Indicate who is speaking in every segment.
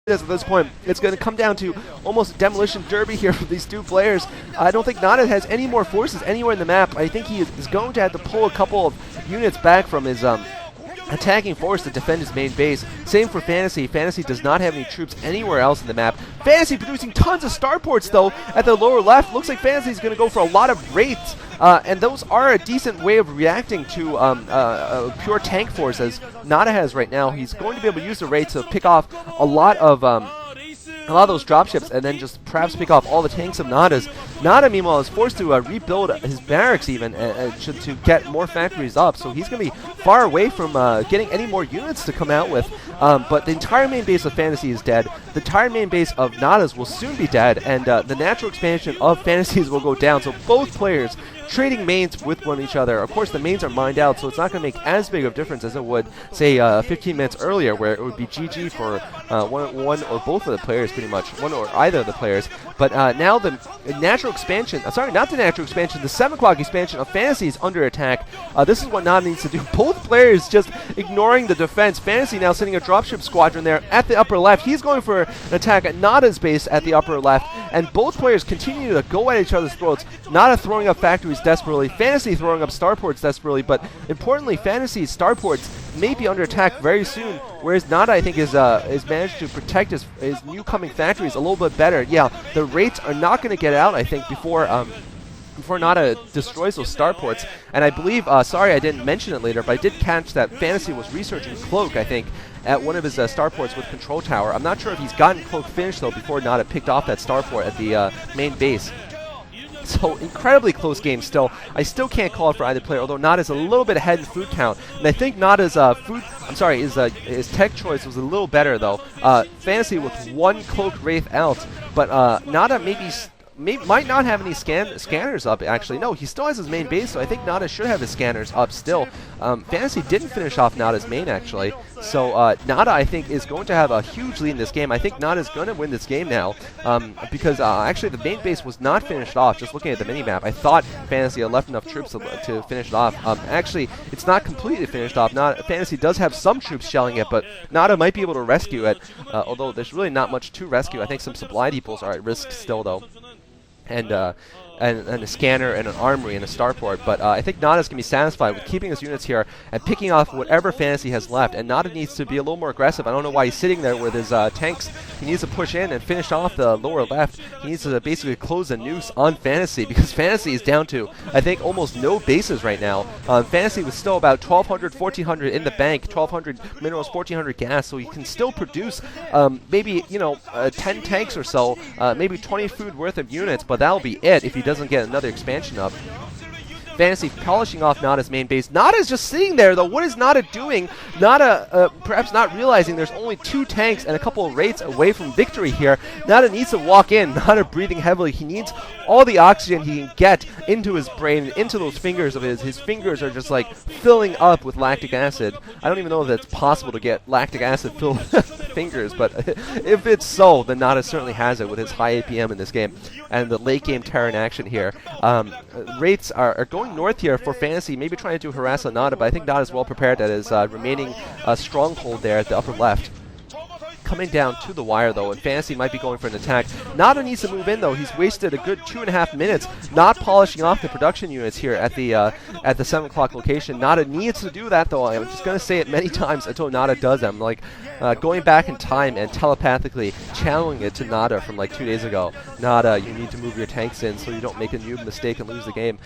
Speaker 1: At this point, it's going to come down to almost a demolition derby here for these two players. I don't think Nada has any more forces anywhere in the map. I think he is going to have to pull a couple of units back from his attacking force to defend his main base. Same for Fantasy. Fantasy does not have any troops anywhere else in the map. Fantasy producing tons of starports though at the lower left. Looks like Fantasy is going to go for a lot of wraiths. And those are a decent way of reacting to a pure tank force as Nada has right now. He's going to be able to use the Wraith to pick off a lot of those dropships and then just perhaps pick off all the tanks of Nada's. Nada, meanwhile, is forced to rebuild his barracks even to get more factories up, so he's going to be far away from getting any more units to come out with. But the entire main base of Fantasy is dead. The entire main base of Nada's will soon be dead, and the natural expansion of Fantasies will go down, so both players trading mains with one each other. Of course, the mains are mined out, so it's not going to make as big of a difference as it would, say, 15 minutes earlier, where it would be GG for one or both of the players, pretty much, one or either of the players. But now the natural expansion, sorry, not the natural expansion, the 7 o'clock expansion of Fantasy is under attack. This is what Nada needs to do. Both players just ignoring the defense. Fantasy now sending a dropship squadron there at the upper left. He's going for an attack at Nada's base at the upper left, and both players continue to go at each other's throats. Nada throwing up factories desperately, Fantasy throwing up starports desperately, but importantly, Fantasy's starports may be under attack very soon, whereas Nada, I think, is managed to protect his new coming factories a little bit better. Yeah, the Wraiths are not going to get out, I think, before Nada destroys those starports. And I believe, sorry I didn't mention it later, but I did catch that Fantasy was researching Cloak, I think, at one of his starports with Control Tower. I'm not sure if he's gotten Cloak finished, though, before Nada picked off that starport at the main base. So incredibly close game still. I still can't call it for either player, although Nada's a little bit ahead in food count. And I think Nada's his tech choice was a little better though. Fantasy with 1 Cloaked Wraith out, but Nada might not have any scanners up, actually. No, he still has his main base, so I think Nada should have his scanners up still. Fantasy didn't finish off Nada's main, actually. So Nada, I think, is going to have a huge lead in this game. I think Nada's going to win this game now because actually the main base was not finished off. Just looking at the minimap, I thought Fantasy had left enough troops to finish it off. Actually, it's not completely finished off. Fantasy does have some troops shelling it, but Nada might be able to rescue it, although there's really not much to rescue. I think some supply depots are at risk still, though. And a scanner and an armory and a starport, but I think Nada's going to be satisfied with keeping his units here and picking off whatever Fantasy has left, and Nada needs to be a little more aggressive. I don't know why he's sitting there with his tanks. He needs to push in and finish off the lower left. He needs to basically close a noose on Fantasy, because Fantasy is down to, I think, almost no bases right now. Fantasy was still about 1,200, 1,400 in the bank, 1,200 minerals, 1,400 gas, so he can still produce maybe, 10 tanks or so, maybe 20 food worth of units, but that'll be it if he doesn't get another expansion up. Fantasy polishing off Nada's main base. Nada's just sitting there, though. What is Nada doing? Nada perhaps not realizing there's only 2 tanks and a couple of Wraiths away from victory here. Nada needs to walk in. Nada breathing heavily. He needs all the oxygen he can get into his brain, into those fingers of his. His fingers are just like filling up with lactic acid. I don't even know if it's possible to get lactic acid filled fingers, but if it's so, then Nada certainly has it with his high APM in this game and the late game Terran action here. Wraiths are going north here for Fantasy, maybe trying to harass Nada, but I think Nada is well prepared at his remaining stronghold there at the upper left. Coming down to the wire, though, and Fantasy might be going for an attack. Nada needs to move in, though. He's wasted a good 2.5 minutes not polishing off the production units here at the 7 o'clock location. Nada needs to do that, though. I'm just going to say it many times until Nada does. I'm like going back in time and telepathically channeling it to Nada from like 2 days ago. Nada, you need to move your tanks in so you don't make a new mistake and lose the game.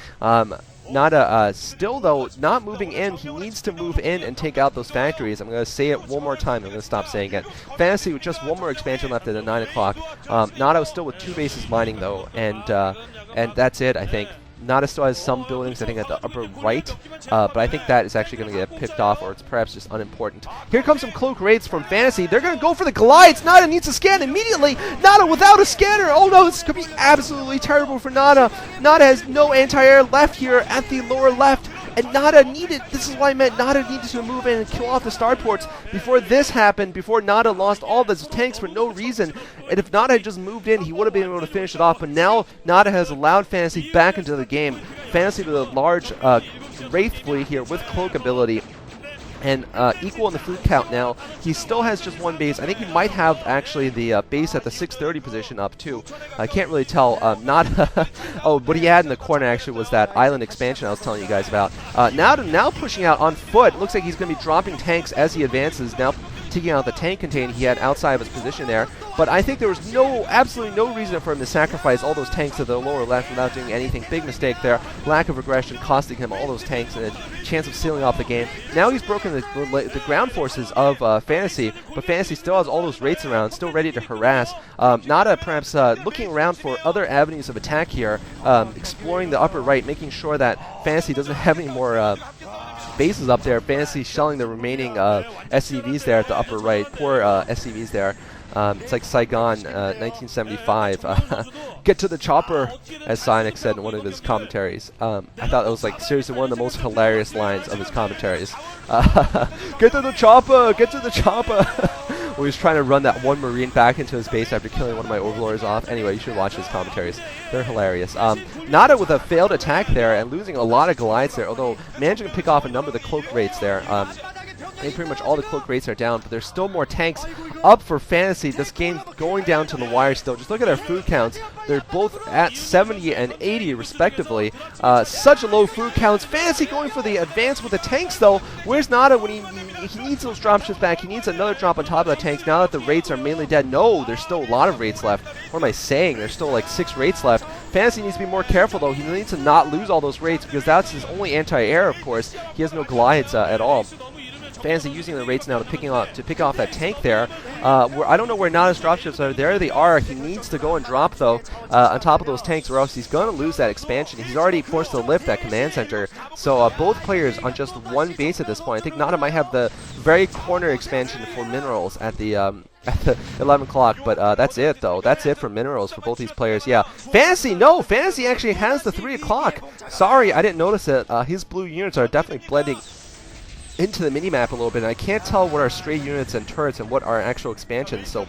Speaker 1: Nada still, though, not moving in. He needs to move in and take out those factories. I'm going to say it one more time. I'm going to stop saying it. Fantasy with just one more expansion left at the 9 o'clock. Nada was still with 2 bases mining, though, and that's it, I think. Nada still has some buildings, I think, at the upper right, but I think that is actually going to get picked off, or it's perhaps just unimportant. Here comes some Cloak Raids from Fantasy. They're going to go for the Goliaths. Nada needs to scan immediately. Nada without a scanner. Oh no, this could be absolutely terrible for Nada. Nada has no anti-air left here at the lower left. And Nada needed, this is why I meant Nada needed to move in and kill off the starports before this happened, before Nada lost all of his tanks for no reason. And if Nada had just moved in, he would have been able to finish it off. But now Nada has allowed Fantasy back into the game. Fantasy with a large Wraith fleet here with Cloak ability. and equal in the food count now. He still has just one base. I think he might have actually the base at the 630 position up too. I can't really tell. Not oh, what he had in the corner actually was that island expansion I was telling you guys about. Now pushing out on foot. Looks like he's going to be dropping tanks as he advances. Now taking out the tank container he had outside of his position there. But I think there was absolutely no reason for him to sacrifice all those tanks to the lower left without doing anything. Big mistake there. Lack of aggression costing him all those tanks and a chance of sealing off the game. Now he's broken the ground forces of Fantasy, but Fantasy still has all those wraiths around, still ready to harass. Nada perhaps looking around for other avenues of attack here, exploring the upper right, making sure that Fantasy doesn't have any more bases up there. Fantasy shelling the remaining SCVs there at the upper right. Poor SCVs there. It's like Saigon, 1975. Get to the chopper, as Sonic said in one of his commentaries. I thought that was like seriously one of the most hilarious lines of his commentaries. Get to the chopper! Get to the chopper! He was trying to run that one Marine back into his base after killing one of my Overlords off. Anyway, you should watch his commentaries. They're hilarious. Nada with a failed attack there and losing a lot of Goliaths there, although managing to pick off a number of the cloak rates there. I think pretty much all the cloak rates are down, but there's still more tanks up for Fantasy. This game going down to the wire still. Just look at their food counts. They're both at 70 and 80 respectively. Such low food counts. Fantasy going for the advance with the tanks though. Where's Nada when he needs those dropships back? He needs another drop on top of the tanks now that the rates are mainly dead. No, there's still a lot of rates left. What am I saying? There's still like 6 rates left. Fantasy needs to be more careful though. He needs to not lose all those rates because that's his only anti-air, of course. He has no Goliaths at all. Fantasy using the rates now to pick off that tank there. I don't know where Nada's dropships are. There they are. He needs to go and drop though on top of those tanks, or else he's going to lose that expansion. He's already forced to lift that command center. So both players on just one base at this point. I think Nada might have the very corner expansion for minerals at the 11 o'clock, but that's it though. That's it for minerals for both these players. Yeah, Fantasy actually has the 3 o'clock. Sorry, I didn't notice it. His blue units are definitely blending into the minimap a little bit, and I can't tell what are stray units and turrets and what are actual expansions. So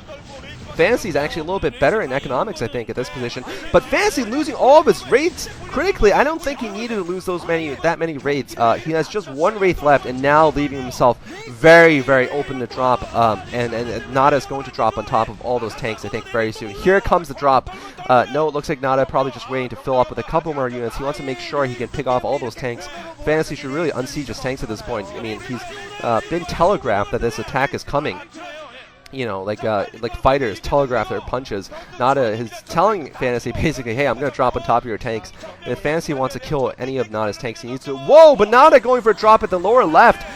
Speaker 1: Fantasy is actually a little bit better in economics, I think, at this position. But Fantasy losing all of his raids critically. I don't think he needed to lose that many raids. He has just one wraith left, and now leaving himself very, very open to drop. And Nada is going to drop on top of all those tanks, I think, very soon. Here comes the drop. No, it looks like Nada probably just waiting to fill up with a couple more units. He wants to make sure he can pick off all those tanks. Fantasy should really unsiege his tanks at this point. I mean, he's been telegraphed that this attack is coming. You know, like fighters telegraph their punches. Nada is telling Fantasy basically, hey, I'm going to drop on top of your tanks. And if Fantasy wants to kill any of Nada's tanks, he needs to... Whoa, but Nada going for a drop at the lower left.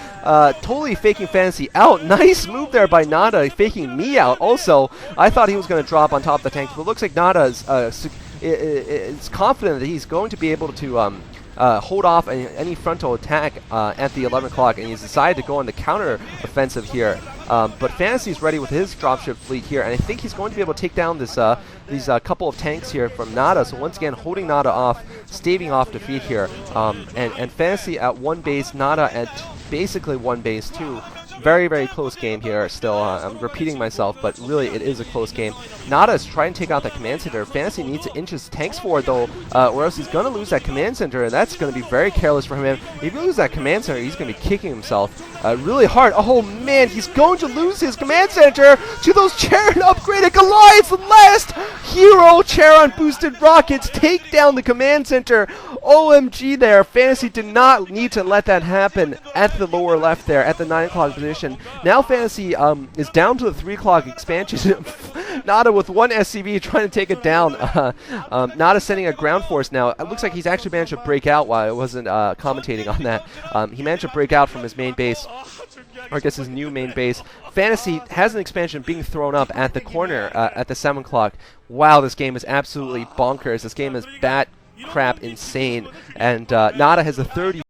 Speaker 1: Totally faking Fantasy out. Nice move there by Nada, faking me out. Also, I thought he was going to drop on top of the tanks, but it looks like Nada is confident that he's going to be able to... hold off any frontal attack at the 11 o'clock, and he's decided to go on the counter offensive here. But Fantasy's ready with his dropship fleet here, and I think he's going to be able to take down this these couple of tanks here from Nada. So once again, holding Nada off, staving off defeat here. And Fantasy at one base, Nada at basically one base too. Very, very close game here still. I'm repeating myself, but really it is a close game. Nada is trying to take out that command center. Fantasy needs to inch his tanks forward though, or else he's going to lose that command center, and that's going to be very careless for him. If you lose that command center, he's going to be kicking himself really hard. Oh man, he's going to lose his command center to those Charon upgraded Goliaths. The last hero Charon boosted rockets take down the command center. OMG there. Fantasy did not need to let that happen at the lower left there at the 9 o'clock position. Now Fantasy is down to the 3 o'clock expansion. Nada with one SCV trying to take it down. Nada sending a ground force now. It looks like he's actually managed to break out while I wasn't commentating on that. He managed to break out from his main base, or I guess his new main base. Fantasy has an expansion being thrown up at the corner at the 7 o'clock. Wow, this game is absolutely bonkers. This game is bat crap insane, and Nada has a 30